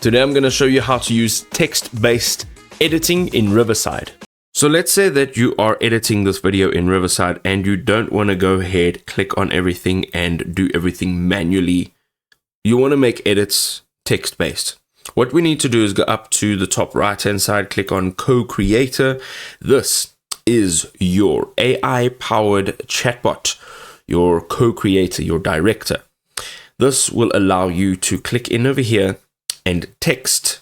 Today I'm going to show you how to use text-based editing in Riverside. So let's say that you are editing this video in Riverside and you don't want to go ahead, click on everything and do everything manually. You want to make edits text-based. What we need to do is go up to the top right-hand side, click on Co-Creator. This is your AI-powered chatbot, your co-creator, your director. This will allow you to click in over here and text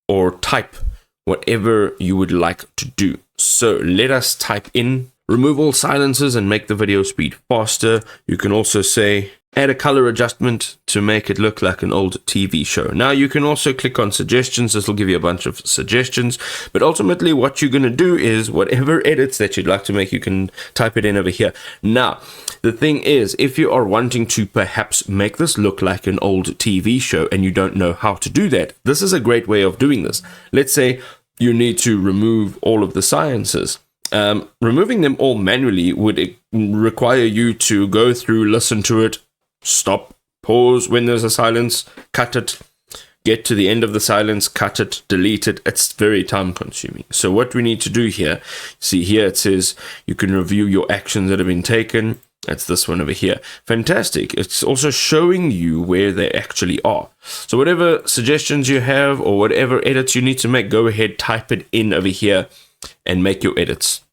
or type whatever you would like to do. So let us type in, remove all silences and make the video speed faster. You can also say, add a color adjustment to make it look like an old TV show. Now you can also click on suggestions. This will give you a bunch of suggestions, but ultimately what you're going to do is whatever edits that you'd like to make, you can type it in over here. Now, the thing is, if you are wanting to perhaps make this look like an old TV show and you don't know how to do that, this is a great way of doing this. Let's say you need to remove all of the silences. Removing them all manually would require you to go through, listen to it, stop, pause when there's a silence, cut it, get to the end of the silence, cut it, delete it. It's very time consuming. So what we need to do here, see here it says you can review your actions that have been taken. That's this one over here. Fantastic. It's also showing you where they actually are. So whatever suggestions you have or whatever edits you need to make, go ahead, type it in over here and make your edits.